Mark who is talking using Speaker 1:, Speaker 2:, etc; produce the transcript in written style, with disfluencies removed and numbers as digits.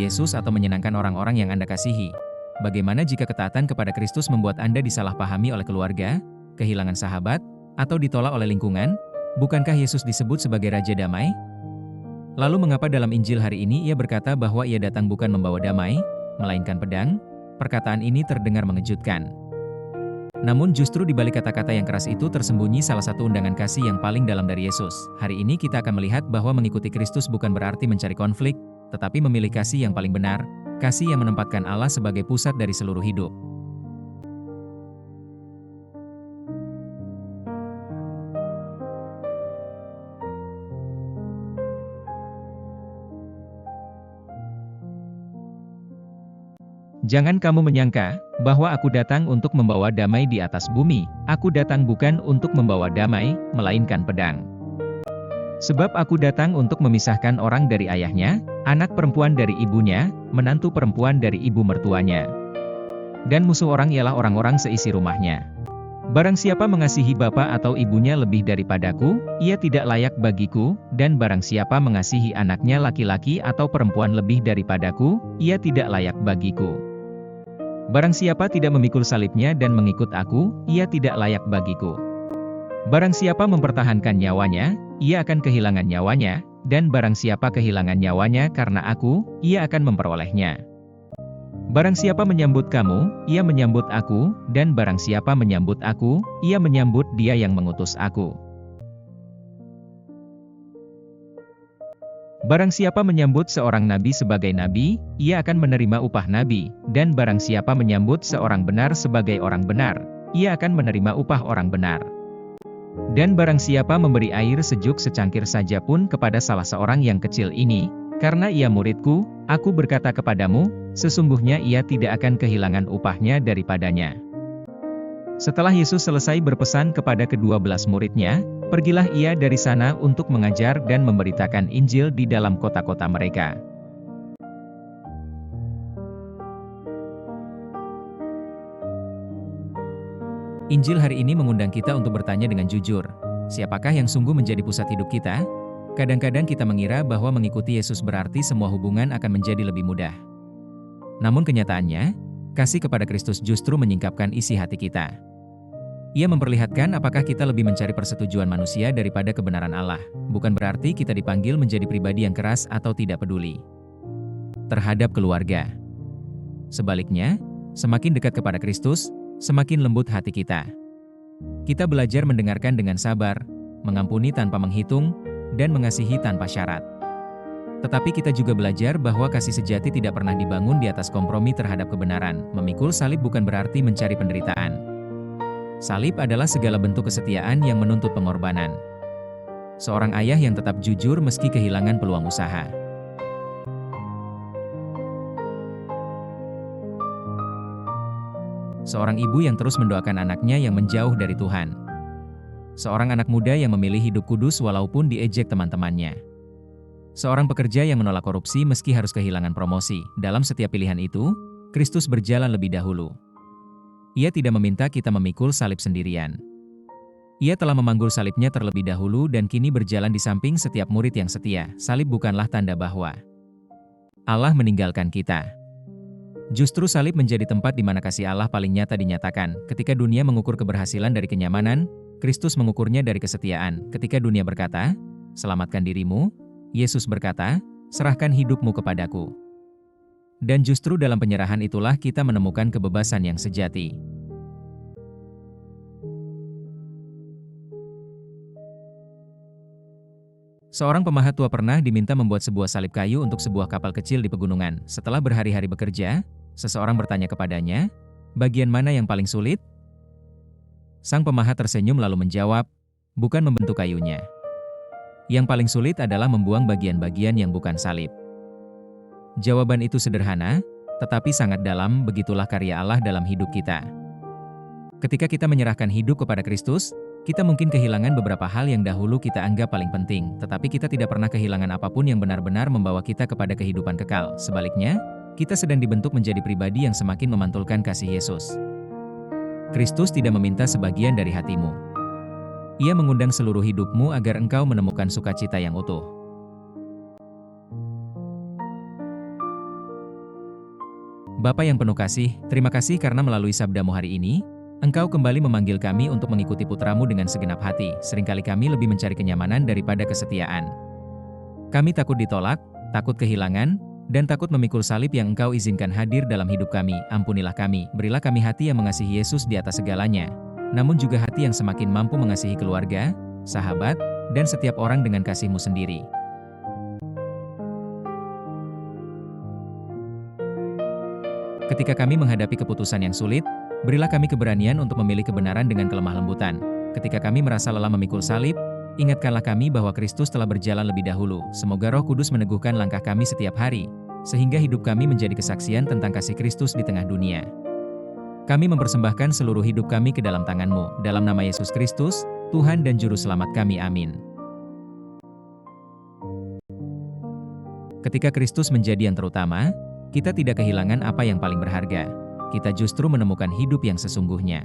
Speaker 1: Yesus atau menyenangkan orang-orang yang Anda kasihi? Bagaimana jika ketaatan kepada Kristus membuat Anda disalahpahami oleh keluarga, kehilangan sahabat, atau ditolak oleh lingkungan? Bukankah Yesus disebut sebagai Raja Damai? Lalu mengapa dalam Injil hari ini Ia berkata bahwa Ia datang bukan membawa damai, melainkan pedang? Perkataan ini terdengar mengejutkan. Namun justru di balik kata-kata yang keras itu tersembunyi salah satu undangan kasih yang paling dalam dari Yesus. Hari ini kita akan melihat bahwa mengikuti Kristus bukan berarti mencari konflik, tetapi memilih kasih yang paling benar, kasih yang menempatkan Allah sebagai pusat dari seluruh hidup. Jangan kamu menyangka bahwa aku datang untuk membawa damai di atas bumi. Aku datang bukan untuk membawa damai, melainkan pedang. Sebab aku datang untuk memisahkan orang dari ayahnya, anak perempuan dari ibunya, menantu perempuan dari ibu mertuanya. Dan musuh orang ialah orang-orang seisi rumahnya. Barang siapa mengasihi bapa atau ibunya lebih daripadaku, ia tidak layak bagiku, dan barang siapa mengasihi anaknya laki-laki atau perempuan lebih daripadaku, ia tidak layak bagiku. Barang siapa tidak memikul salibnya dan mengikut aku, ia tidak layak bagiku. Barang siapa mempertahankan nyawanya, ia akan kehilangan nyawanya, dan barang siapa kehilangan nyawanya karena aku, ia akan memperolehnya. Barang siapa menyambut kamu, ia menyambut aku, dan barang siapa menyambut aku, ia menyambut dia yang mengutus aku. Barang siapa menyambut seorang nabi sebagai nabi, ia akan menerima upah nabi, dan barang siapa menyambut seorang benar sebagai orang benar, ia akan menerima upah orang benar. Dan barang siapa memberi air sejuk secangkir saja pun kepada salah seorang yang kecil ini, karena ia muridku, aku berkata kepadamu, sesungguhnya ia tidak akan kehilangan upahnya daripadanya. Setelah Yesus selesai berpesan kepada ke-12 muridnya, pergilah ia dari sana untuk mengajar dan memberitakan Injil di dalam kota-kota mereka. Injil hari ini mengundang kita untuk bertanya dengan jujur, siapakah yang sungguh menjadi pusat hidup kita? Kadang-kadang kita mengira bahwa mengikuti Yesus berarti semua hubungan akan menjadi lebih mudah. Namun kenyataannya, kasih kepada Kristus justru menyingkapkan isi hati kita. Ia memperlihatkan apakah kita lebih mencari persetujuan manusia daripada kebenaran Allah. Bukan berarti kita dipanggil menjadi pribadi yang keras atau tidak peduli terhadap keluarga. Sebaliknya, semakin dekat kepada Kristus, semakin lembut hati kita. Kita belajar mendengarkan dengan sabar, mengampuni tanpa menghitung, dan mengasihi tanpa syarat. Tetapi kita juga belajar bahwa kasih sejati tidak pernah dibangun di atas kompromi terhadap kebenaran. Memikul salib bukan berarti mencari penderitaan. Salib adalah segala bentuk kesetiaan yang menuntut pengorbanan. Seorang ayah yang tetap jujur meski kehilangan peluang usaha. Seorang ibu yang terus mendoakan anaknya yang menjauh dari Tuhan. Seorang anak muda yang memilih hidup kudus walaupun diejek teman-temannya. Seorang pekerja yang menolak korupsi meski harus kehilangan promosi. Dalam setiap pilihan itu, Kristus berjalan lebih dahulu. Ia tidak meminta kita memikul salib sendirian. Ia telah memanggul salibnya terlebih dahulu dan kini berjalan di samping setiap murid yang setia. Salib bukanlah tanda bahwa Allah meninggalkan kita. Justru salib menjadi tempat di mana kasih Allah paling nyata dinyatakan. Ketika dunia mengukur keberhasilan dari kenyamanan, Kristus mengukurnya dari kesetiaan. Ketika dunia berkata, selamatkan dirimu, Yesus berkata, serahkan hidupmu kepadaku. Dan justru dalam penyerahan itulah kita menemukan kebebasan yang sejati. Seorang pemahat tua pernah diminta membuat sebuah salib kayu untuk sebuah kapal kecil di pegunungan. Setelah berhari-hari bekerja, seseorang bertanya kepadanya, bagian mana yang paling sulit? Sang pemahat tersenyum lalu menjawab, bukan membentuk kayunya. Yang paling sulit adalah membuang bagian-bagian yang bukan salib. Jawaban itu sederhana, tetapi sangat dalam. Begitulah karya Allah dalam hidup kita. Ketika kita menyerahkan hidup kepada Kristus, kita mungkin kehilangan beberapa hal yang dahulu kita anggap paling penting, tetapi kita tidak pernah kehilangan apapun yang benar-benar membawa kita kepada kehidupan kekal. Sebaliknya, kita sedang dibentuk menjadi pribadi yang semakin memantulkan kasih Yesus. Kristus tidak meminta sebagian dari hatimu. Ia mengundang seluruh hidupmu agar engkau menemukan sukacita yang utuh. Bapa yang penuh kasih, terima kasih karena melalui sabdamu hari ini, Engkau kembali memanggil kami untuk mengikuti putramu dengan segenap hati. Seringkali kami lebih mencari kenyamanan daripada kesetiaan. Kami takut ditolak, takut kehilangan, dan takut memikul salib yang Engkau izinkan hadir dalam hidup kami. Ampunilah kami, berilah kami hati yang mengasihi Yesus di atas segalanya, namun juga hati yang semakin mampu mengasihi keluarga, sahabat, dan setiap orang dengan kasih-Mu sendiri. Ketika kami menghadapi keputusan yang sulit, berilah kami keberanian untuk memilih kebenaran dengan kelemah lembutan. Ketika kami merasa lelah memikul salib, ingatkanlah kami bahwa Kristus telah berjalan lebih dahulu. Semoga Roh Kudus meneguhkan langkah kami setiap hari, sehingga hidup kami menjadi kesaksian tentang kasih Kristus di tengah dunia. Kami mempersembahkan seluruh hidup kami ke dalam tangan-Mu. Dalam nama Yesus Kristus, Tuhan dan Juru Selamat kami, amin. Ketika Kristus menjadi yang terutama, kita tidak kehilangan apa yang paling berharga. Kita justru menemukan hidup yang sesungguhnya.